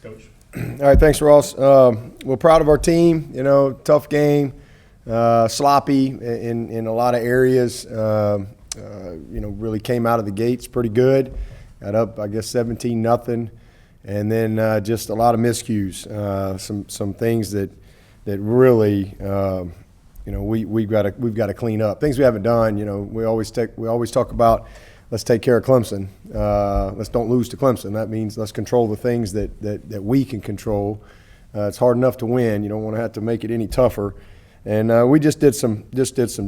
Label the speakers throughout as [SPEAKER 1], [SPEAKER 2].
[SPEAKER 1] Coach.
[SPEAKER 2] All right, thanks, Ross. We're proud of our team. Tough game, sloppy in a lot of areas. Really came out of the gates pretty good. Got up, I guess, 17-0, and then just a lot of miscues. Some things that really we've got to clean up. Things we haven't done. We always talk about. Let's take care of Clemson. Let's don't lose to Clemson. That means let's control the things that we can control. It's hard enough to win. You don't want to have to make it any tougher. And we just did some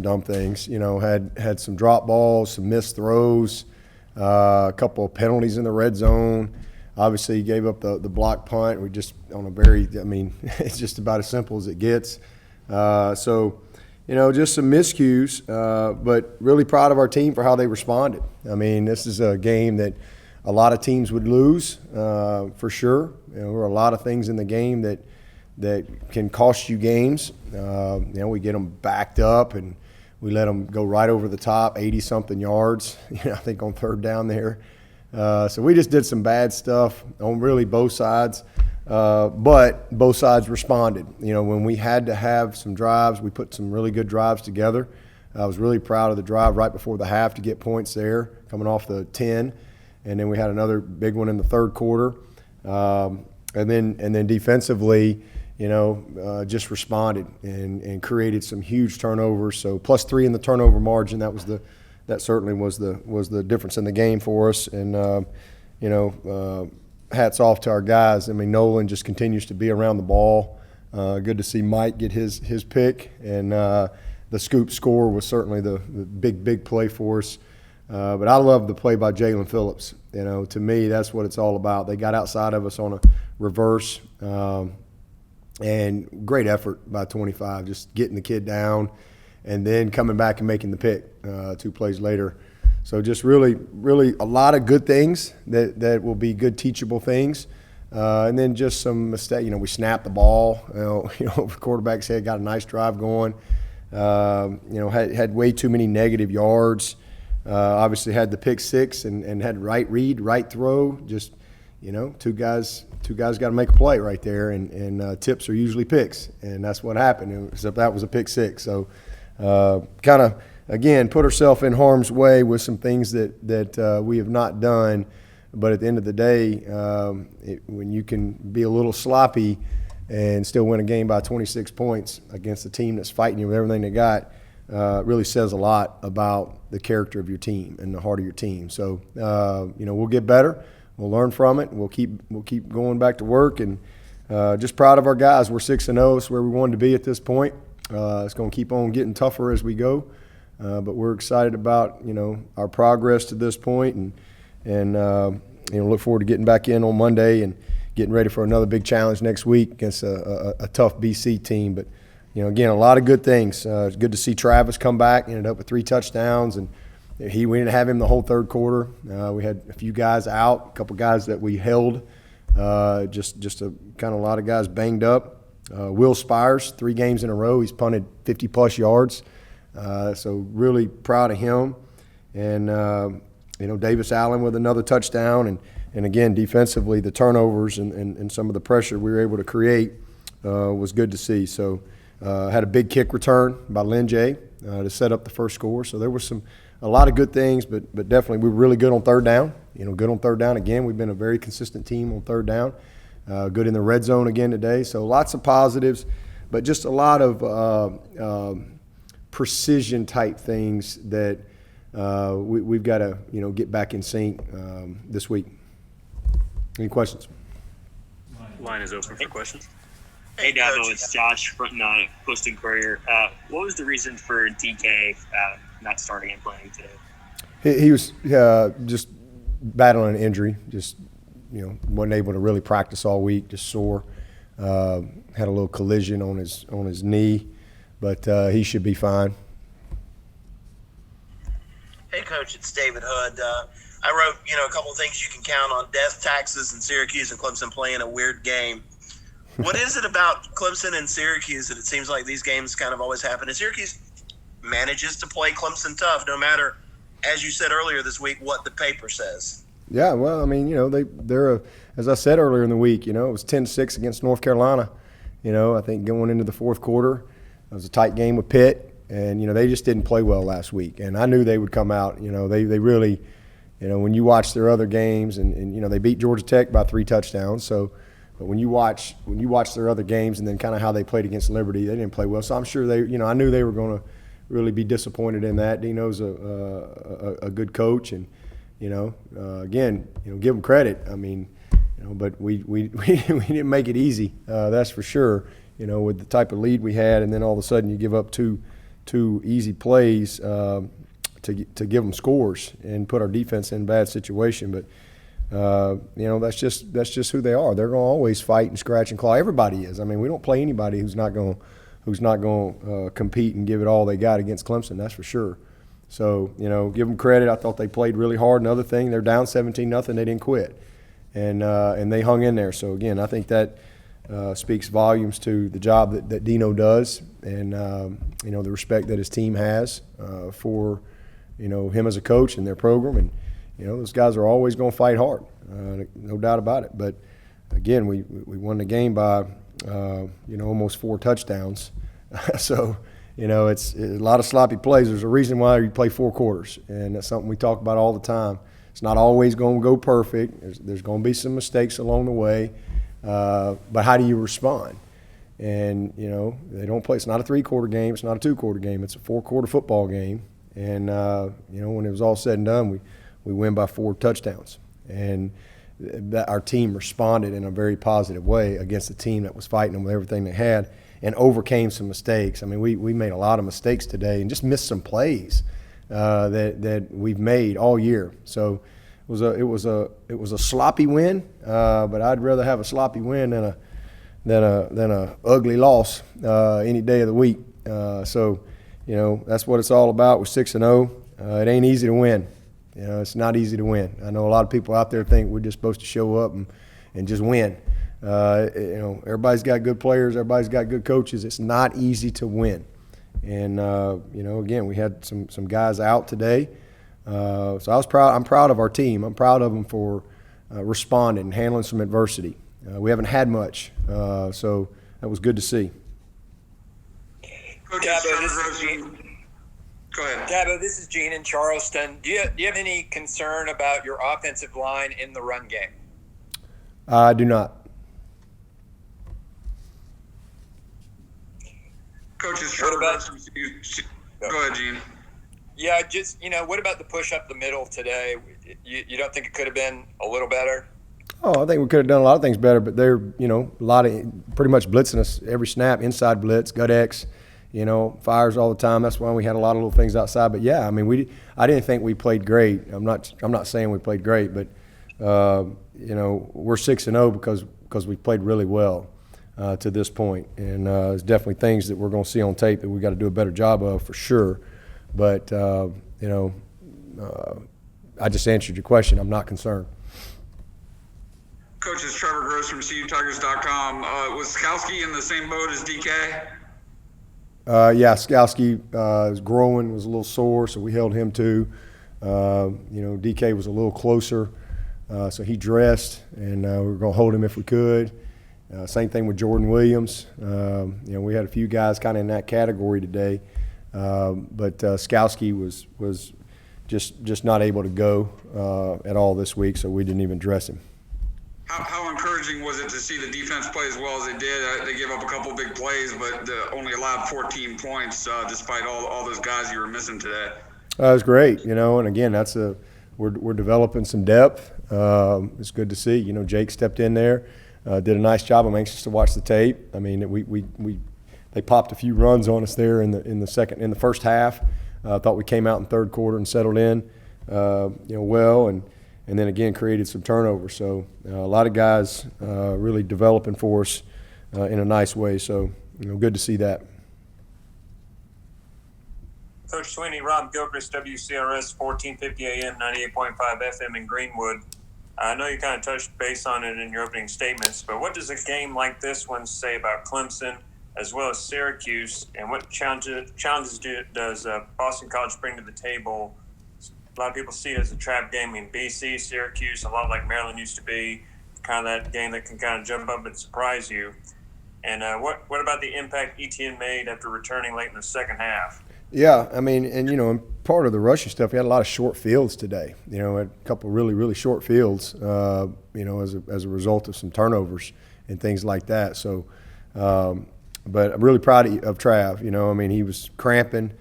[SPEAKER 2] dumb things. Had some drop balls, some missed throws, a couple of penalties in the red zone. Obviously, gave up the block punt. We just it's just about as simple as it gets. Just some miscues, but really proud of our team for how they responded. This is a game that a lot of teams would lose, for sure. There were a lot of things in the game that can cost you games. We get them backed up, and we let them go right over the top, 80-something yards, I think on third down there. So we just did some bad stuff on really both sides. But both sides responded. When we had to have some drives, we put some really good drives together. I was really proud of the drive right before the half to get points there, coming off the 10. And then we had another big one in the third quarter. And then defensively, just responded and created some huge turnovers. So +3 in the turnover margin. That certainly was the difference in the game for us. And hats off to our guys. Nolan just continues to be around the ball. Good to see Mike get his pick, and the scoop score was certainly the big play for us. But I love the play by Jalen Phillips. To me, that's what it's all about. They got outside of us on a reverse, and great effort by 25, just getting the kid down and then coming back and making the pick 2 plays later. So just really, really a lot of good things that will be good teachable things. And then just some mistake. We snapped the ball. The quarterback's head, got a nice drive going. Had way too many negative yards. Obviously had the pick 6 and had right read, right throw. Just, two guys got to make a play right there. And tips are usually picks. And that's what happened, except that was a pick 6. So kind of, again, put herself in harm's way with some things that we have not done. But at the end of the day, when you can be a little sloppy and still win a game by 26 points against a team that's fighting you with everything they got, really says a lot about the character of your team and the heart of your team. So, we'll get better. We'll learn from it. We'll keep going back to work. And just proud of our guys. We're 6-0. It's where we wanted to be at this point. It's going to keep on getting tougher as we go. But we're excited about our progress to this point, and look forward to getting back in on Monday and getting ready for another big challenge next week against a tough BC team. But again, a lot of good things. It's good to see Travis come back. Ended up with 3 touchdowns, and we didn't have him the whole third quarter. We had a few guys out, a couple guys that we held. Just a kind of a lot of guys banged up. Will Spires, 3 games in a row, he's punted 50-plus yards. So really proud of him. And, Davis Allen with another touchdown. And again, defensively, the turnovers and some of the pressure we were able to create was good to see. So had a big kick return by Lyn-J to set up the first score. So there was a lot of good things, but definitely we were really good on third down. Good on third down again. We've been a very consistent team on third down. Good in the red zone again today. So lots of positives, but just a lot of precision type things that we've got to get back in sync this week. Any questions?
[SPEAKER 3] Line is open for questions. Hey Dabo, it's Josh from Post and Courier. What was the reason for DK not starting and playing today?
[SPEAKER 2] He was just battling an injury. Just wasn't able to really practice all week. Just sore. Had a little collision on his knee, but he should be fine.
[SPEAKER 4] Hey, Coach, it's David Hood. I wrote, a couple of things you can count on: death, taxes, and Syracuse and Clemson playing a weird game. What is it about Clemson and Syracuse that it seems like these games kind of always happen? And Syracuse manages to play Clemson tough, no matter, as you said earlier this week, what the paper says.
[SPEAKER 2] Yeah, well, they're as I said earlier in the week, it was 10-6 against North Carolina. I think going into the fourth quarter, it was a tight game with Pitt, and they just didn't play well last week. And I knew they would come out. They really, when you watch their other games, and they beat Georgia Tech by 3 touchdowns. So, but when you watch their other games, and then kind of how they played against Liberty, they didn't play well. So I'm sure I knew they were going to really be disappointed in that. Dino's a good coach, and again, give him credit. I mean, but we didn't make it easy. That's for sure. With the type of lead we had, and then all of a sudden you give up two easy plays to give them scores and put our defense in a bad situation. But that's just who they are. They're going to always fight and scratch and claw. Everybody is. I mean, we don't play anybody who's not going to compete and give it all they got against Clemson. That's for sure. So give them credit. I thought they played really hard. Another thing, they're down 17-0. They didn't quit, and they hung in there. So again, I think that speaks volumes to the job that Dino does, and the respect that his team has for him as a coach and their program. And those guys are always going to fight hard, no doubt about it. But again, we won the game by almost 4 touchdowns. So it's a lot of sloppy plays. There's a reason why you play 4 quarters, and that's something we talk about all the time. It's not always going to go perfect. There's going to be some mistakes along the way. But how do you respond? And, they don't play. It's not a 3-quarter game. It's not a 2-quarter game. It's a 4-quarter football game. And, when it was all said and done, we win by 4 touchdowns. And our team responded in a very positive way against a team that was fighting them with everything they had and overcame some mistakes. I mean, we made a lot of mistakes today and just missed some plays that we've made all year. So it was a sloppy win, but I'd rather have a sloppy win than a ugly loss any day of the week. So that's what it's all about. We're 6-0. It ain't easy to win. It's not easy to win. I know a lot of people out there think we're just supposed to show up and just win. Everybody's got good players. Everybody's got good coaches. It's not easy to win. And again, we had some guys out today. So I was proud. I'm proud of our team. I'm proud of them for responding and handling some adversity. We haven't had much, so that was good to see.
[SPEAKER 1] Coach Dabo, this is Gene. Go ahead. Dabo, this is Gene in Charleston. Do you have any concern about your offensive line in the run game?
[SPEAKER 2] I do not.
[SPEAKER 5] Coaches, Trevor Go ahead, Gene.
[SPEAKER 1] Yeah, just, what about the push up the middle today? You don't think it could have been a little better?
[SPEAKER 2] Oh, I think we could have done a lot of things better, but they're, a lot of pretty much blitzing us every snap, inside blitz, gut X, fires all the time. That's why we had a lot of little things outside. But yeah, I mean, I didn't think we played great. I'm not saying we played great, but we're 6-0 because we played really well to this point. And there's definitely things that we're going to see on tape that we got to do a better job of for sure. But I just answered your question. I'm not concerned.
[SPEAKER 5] Coach, it's Trevor Gross from CUTigers.com. Was Skowski in the same boat as DK?
[SPEAKER 2] Yeah, Skowski is growing, was a little sore, so we held him too. DK was a little closer, so he dressed, and we were going to hold him if we could. Same thing with Jordan Williams. We had a few guys kind of in that category today, but Skowski was just not able to go at all this week, so we didn't even dress him.
[SPEAKER 5] How encouraging was it to see the defense play as well as they did? They gave up a couple big plays, but only allowed 14 points despite all those guys you were missing today.
[SPEAKER 2] It was great, and again, we're developing some depth. It's good to see. Jake stepped in there, did a nice job. I'm anxious to watch the tape. I mean, they popped a few runs on us there in the first half. I thought we came out in third quarter and settled in, well, and then again created some turnovers. So a lot of guys really developing for us in a nice way. So good to see that.
[SPEAKER 6] Coach Swinney, Rob Gilchrist, WCRS 1450 AM, 98.5 FM in Greenwood. I know you kind of touched base on it in your opening statements, but what does a game like this one say about Clemson as well as Syracuse, and what challenges does Boston College bring to the table? A lot of people see it as a trap game in BC, Syracuse, a lot like Maryland used to be. kind of that game that can kind of jump up and surprise you. And what about the impact ETN made after returning late in the second half?
[SPEAKER 2] Yeah, I mean, and, and part of the rushing stuff, we had a lot of short fields today. A couple really, really short fields, as a result of some turnovers and things like that. So, but I'm really proud of Trav. He was cramping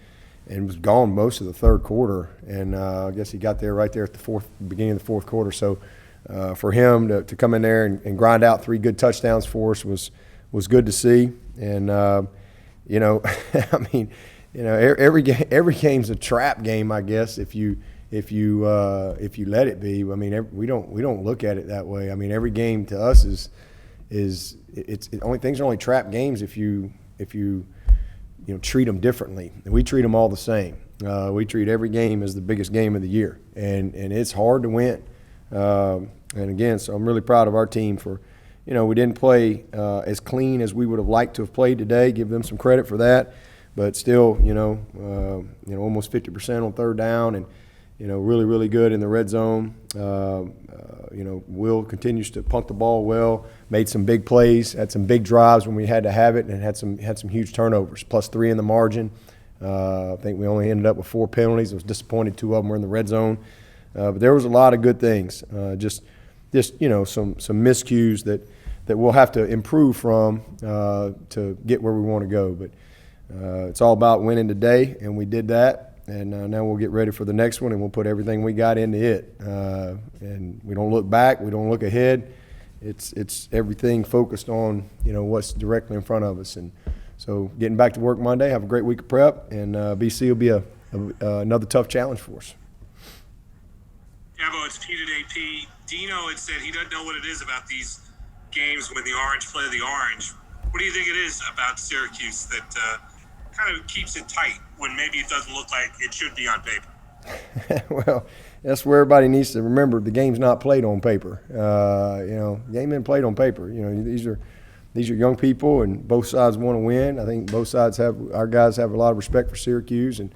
[SPEAKER 2] and was gone most of the third quarter. And I guess he got there right there at the beginning of the fourth quarter. So for him to come in there and grind out 3 good touchdowns for us was good to see. And, every game's a trap game, I guess, if you let it be. We don't look at it that way. Every game to us is things are only trap games if you treat them differently. And we treat them all the same. We treat every game as the biggest game of the year, and it's hard to win. And again, so I'm really proud of our team for, we didn't play as clean as we would have liked to have played today. Give them some credit for that. But still, almost 50% on third down, and really, really good in the red zone. Will continues to punt the ball well. Made some big plays, had some big drives when we had to have it, and had some huge turnovers. +3 in the margin. I think we only ended up with 4 penalties. I was disappointed 2 of them were in the red zone, but there was a lot of good things. Just some miscues that we'll have to improve from to get where we want to go, but. It's all about winning today, and we did that. And now we'll get ready for the next one, and we'll put everything we got into it. And we don't look back, we don't look ahead. It's everything focused on what's directly in front of us. And so getting back to work Monday, have a great week of prep, and BC will be another tough challenge for us.
[SPEAKER 7] Dabo, it's Peter AP. Dino had said he doesn't know what it is about these games when the Orange play the Orange. What do you think it is about Syracuse that kind of keeps it tight when maybe it doesn't look like it should be on paper?
[SPEAKER 2] Well, that's where everybody needs to remember the game's not played on paper. Game isn't played on paper. These are young people, and both sides want to win. I think both sides our guys have a lot of respect for Syracuse, and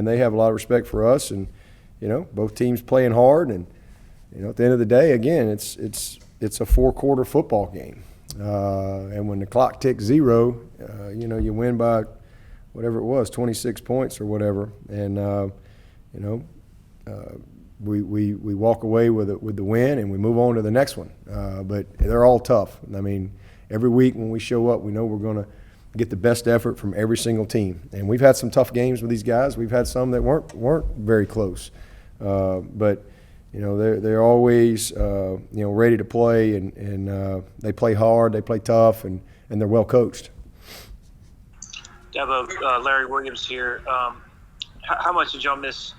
[SPEAKER 2] they have a lot of respect for us. And both teams playing hard. And at the end of the day, again, it's a 4-quarter football game. And when the clock ticks 0, you win by whatever it was, 26 points or whatever. And, we walk away with the win, and we move on to the next one. But they're all tough. Every week when we show up, we know we're going to get the best effort from every single team. And we've had some tough games with these guys. We've had some that weren't very close. But they're always ready to play, and they play hard, they play tough, and they're well coached.
[SPEAKER 8] Dabo, Larry Williams here. How much did y'all miss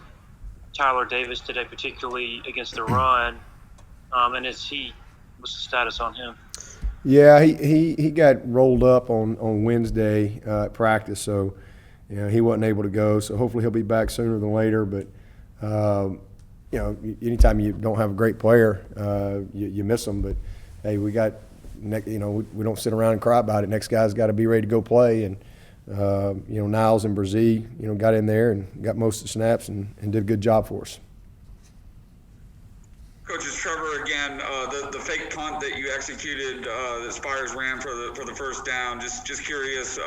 [SPEAKER 8] Tyler Davis today, particularly against the run? And what's the status on him?
[SPEAKER 2] Yeah, he got rolled up on Wednesday at practice, so he wasn't able to go. So hopefully he'll be back sooner than later. But anytime you don't have a great player, you miss them. But hey, we don't sit around and cry about it. Next guy's got to be ready to go play. And Niles and Brzee, got in there and got most of the snaps and did a good job for us.
[SPEAKER 5] Coach, it's Trevor again. The fake punt that you executed, that Spires ran for the first down. Just curious,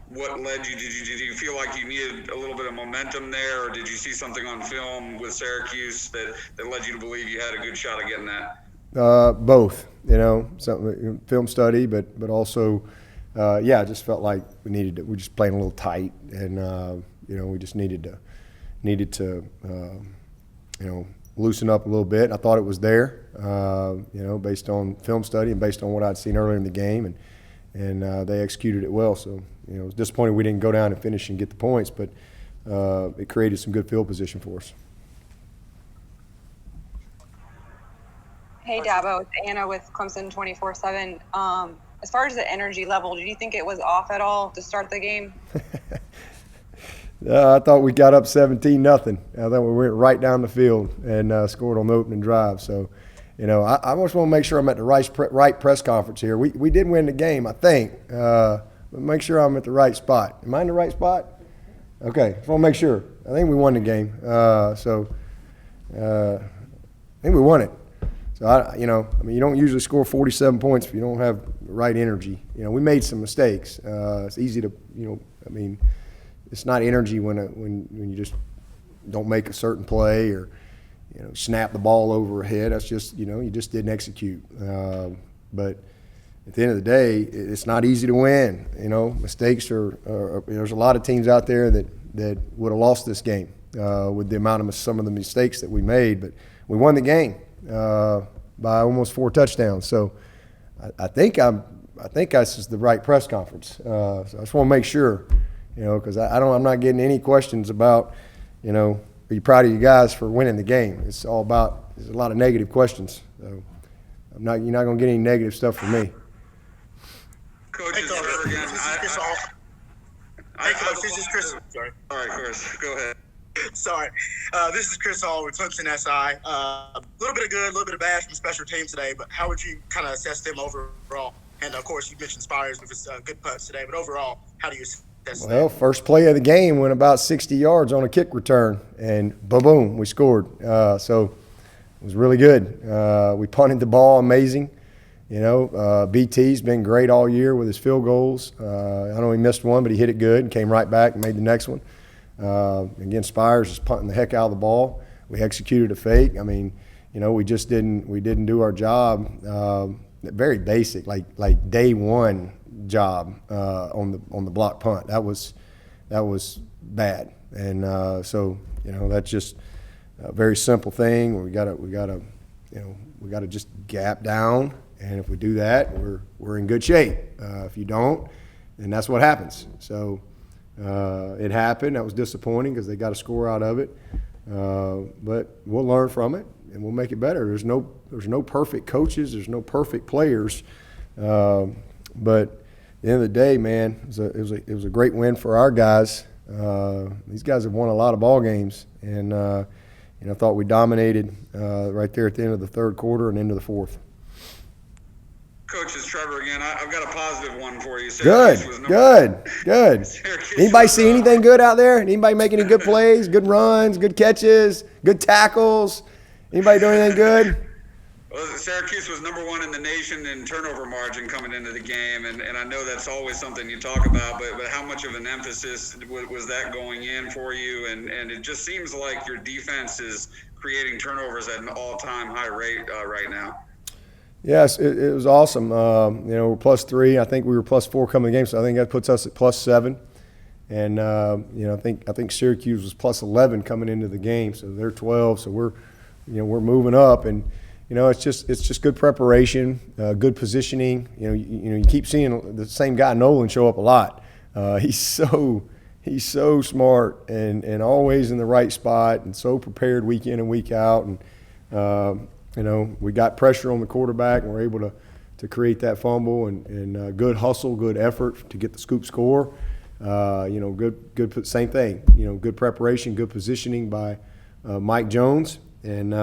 [SPEAKER 5] what led you? Did you feel like you needed a little bit of momentum there, or did you see something on film with Syracuse that led you to believe you had a good shot at getting that?
[SPEAKER 2] Both. Something film study, but also, I just felt like we're just playing a little tight, and we just needed to loosen up a little bit. I thought it was there, based on film study and based on what I'd seen earlier in the game, and they executed it well. So, it was disappointing we didn't go down and finish and get the points, but it created some good field position for us.
[SPEAKER 9] Hey, Dabo, it's Anna with Clemson 24/7. As far as the energy level, did you think it was off at all to start the game?
[SPEAKER 2] I thought we got up 17-0. I thought we went right down the field and scored on the opening drive. So, I just want to make sure I'm at the right press conference here. We did win the game, I think. But make sure I'm at the right spot. Am I in the right spot? Okay, just want to make sure. I think we won the game. I think we won it. So, you don't usually score 47 points if you don't have the right energy. We made some mistakes. It's easy to, it's not energy when you just don't make a certain play or, snap the ball over a head. That's just, you just didn't execute. But at the end of the day, it's not easy to win. Mistakes are there's a lot of teams out there that would have lost this game with the amount of some of the mistakes that we made. But we won the game by almost 4 touchdowns. So I think this is the right press conference. So I just want to make sure, because I'm not getting any questions about, are you proud of you guys for winning the game? It's all about, there's a lot of negative questions. So you're not going to get any negative stuff from me.
[SPEAKER 5] Coach,
[SPEAKER 7] Hey, Coach,
[SPEAKER 5] again.
[SPEAKER 7] Hey, Coach, this is Chris. Sorry.
[SPEAKER 5] All right, Chris, go ahead.
[SPEAKER 7] Sorry. This is Chris Hall with Clemson SI. A little bit of good, a little bit of bad from special teams today, but how would you kind of assess them overall? And, of course, you mentioned Spires with his good punts today, but overall, how do you assess them?
[SPEAKER 2] Well, first play of the game went about 60 yards on a kick return, and boom, we scored. So it was really good. We punted the ball amazing. BT's been great all year with his field goals. I know he missed one, but he hit it good and came right back and made the next one. Again, Spires is punting the heck out of the ball. We executed a fake. We just didn't do our job. Very basic, like day one job on the block punt. That was bad, and so that's just a very simple thing. We gotta just gap down, and if we do that, we're in good shape. If you don't, then that's what happens. So it happened. That was disappointing because they got a score out of it, but we'll learn from it and we'll make it better. There's no perfect coaches. There's no perfect players, but at the end of the day, man, it was a great win for our guys. These guys have won a lot of ball games, and I thought we dominated right there at the end of the third quarter and into the fourth.
[SPEAKER 5] Coach, it's Trevor again. I've got a positive one for you.
[SPEAKER 2] Good. Anybody see anything good out there? Anybody make any good plays, good runs, good catches, good tackles? Anybody doing anything good?
[SPEAKER 5] Well, Syracuse was number 1 in the nation in turnover margin coming into the game, and I know that's always something you talk about, but how much of an emphasis was that going in for you? And it just seems like your defense is creating turnovers at an all-time high rate right now.
[SPEAKER 2] Yes, it was awesome. We're +3. I think we were +4 coming to the game, so I think that puts us at +7. And I think Syracuse was +11 coming into the game, so they're 12. So we're moving up, and it's just good preparation, good positioning. You keep seeing the same guy Nolan show up a lot. He's so smart and always in the right spot and so prepared week in and week out. And we got pressure on the quarterback and we're able to create that fumble and good hustle, good effort to get the scoop score. Good same thing. Good preparation, good positioning by Mike Jones, and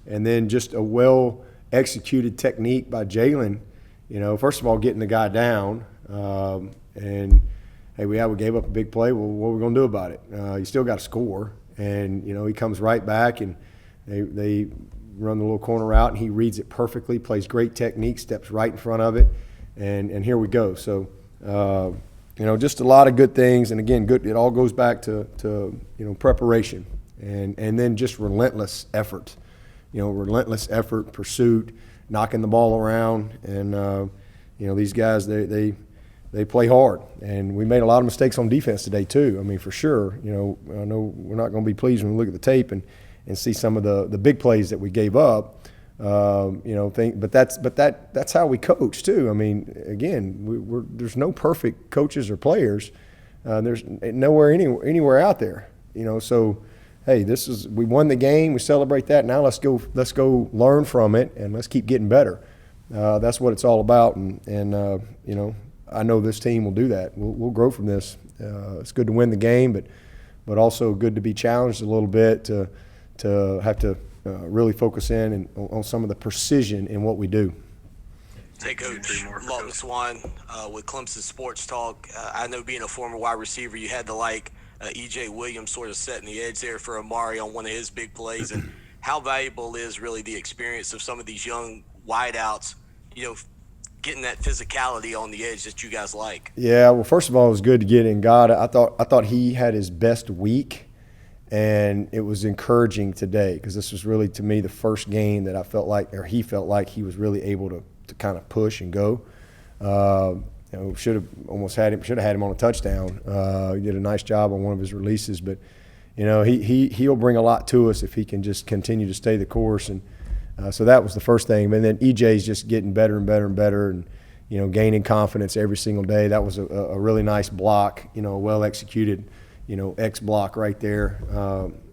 [SPEAKER 2] then just a well executed technique by Jalen. First of all, getting the guy down, and hey, we gave up a big play. Well, what are we gonna do about it? You still got to score, and he comes right back and they run the little corner route, and he reads it perfectly, plays great technique, steps right in front of it, and here we go. So, just a lot of good things, and again, good. It all goes back to preparation, and then just relentless effort. Relentless effort, pursuit, knocking the ball around, and these guys they play hard, and we made a lot of mistakes on defense today too. For sure. I know we're not going to be pleased when we look at the tape and see some of the big plays that we gave up. But that's how we coach too. Again, there's no perfect coaches or players. There's nowhere anywhere out there. So hey, we won the game. We celebrate that. Now let's go learn from it and let's keep getting better. That's what it's all about. And I know this team will do that. We'll grow from this. It's good to win the game, but also good to be challenged a little bit to have to really focus in on some of the precision in what we do.
[SPEAKER 10] Hey, Coach, Martin Swan with Clemson Sports Talk. I know being a former wide receiver, you had to E.J. Williams sort of setting the edge there for Amari on one of his big plays. And how valuable is really the experience of some of these young wideouts, getting that physicality on the edge that you guys like?
[SPEAKER 2] Yeah, well, first of all, it was good to get in God. I thought he had his best week, and it was encouraging today because this was really, to me, the first game that I felt like, or he felt like he was really able to kind of push and go. Should have had him on a touchdown. He did a nice job on one of his releases, but he'll bring a lot to us if he can just continue to stay the course. And so that was the first thing. And then EJ's just getting better and better and better, and gaining confidence every single day. That was a really nice block, well executed, X block right there.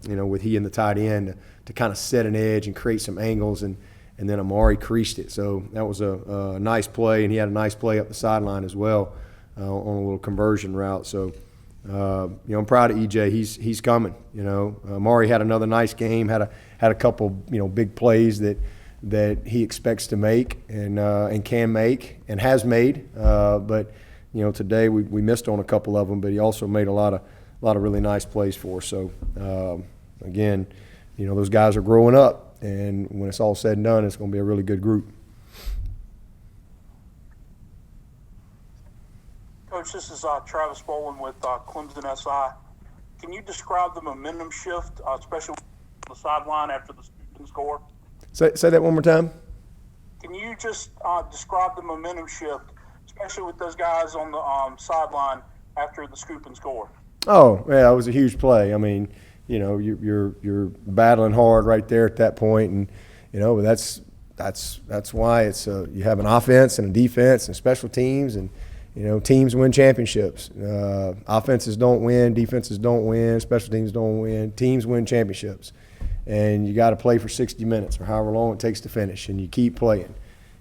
[SPEAKER 2] With he and the tight end to kind of set an edge and create some angles, and then Amari creased it. So that was a nice play, and he had a nice play up the sideline as well on a little conversion route. So, I'm proud of EJ. He's coming. Amari had another nice game. Had a couple big plays that he expects to make and can make and has made. But today we missed on a couple of them. But he also made a lot of really nice plays for us. So again, those guys are growing up. And when it's all said and done, it's going to be a really good group.
[SPEAKER 11] Coach, this is Travis Boland with Clemson SI. Can you describe the momentum shift, especially on the sideline after the student score?
[SPEAKER 2] Say that one more time.
[SPEAKER 11] Can you just describe the momentum shift, especially with those guys on the sideline after the scoop and score? Oh,
[SPEAKER 2] yeah, it was a huge play. I mean, you're battling hard right there at that point, and but that's why it's you have an offense and a defense and special teams, and teams win championships. Offenses don't win, defenses don't win, special teams don't win. Teams win championships, and you got to play for 60 minutes or however long it takes to finish, and you keep playing.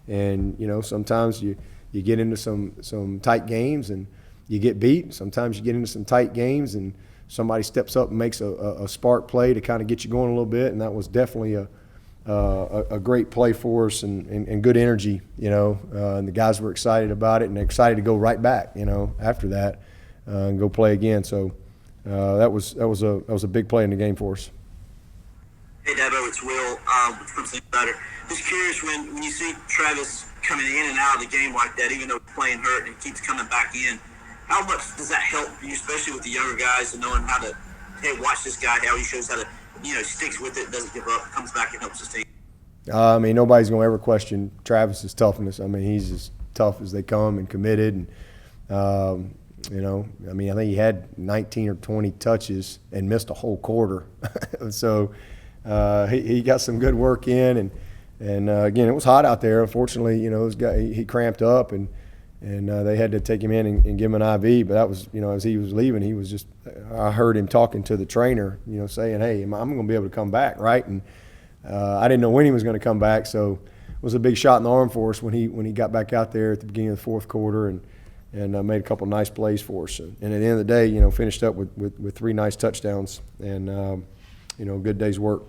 [SPEAKER 2] And sometimes you get into some tight games and you get beat. Sometimes you get into some tight games and somebody steps up and makes a spark play to kind of get you going a little bit, and that was definitely a great play for us and good energy, and the guys were excited about it and excited to go right back, after that and go play again. So that was a big play in the game for us.
[SPEAKER 12] Hey Dabo, it's Will with Clemson Insider. Just curious, when you see Travis coming in and out of the game like that, even though he's playing hurt and he keeps coming back in, how much does that help you, especially with the younger guys, and knowing how to, hey, watch this guy, how he shows how to, sticks with it, doesn't give up, comes back and helps his team?
[SPEAKER 2] Nobody's going to ever question Travis's toughness. He's as tough as they come and committed. And, I think he had 19 or 20 touches and missed a whole quarter. So he got some good work in. And again, it was hot out there. Unfortunately, this guy, he cramped up, and they had to take him in and give him an IV. But that was, as he was leaving, he was just – I heard him talking to the trainer, saying, hey, I'm going to be able to come back, right? And I didn't know when he was going to come back, so it was a big shot in the arm for us when he got back out there at the beginning of the fourth quarter and made a couple of nice plays for us. And at the end of the day, finished up with 3 nice touchdowns and, good day's work.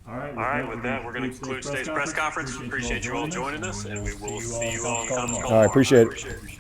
[SPEAKER 6] All right, with that, we're going to conclude today's press conference. Appreciate you all joining us, and we will see you all in conference call.
[SPEAKER 2] All right, appreciate it.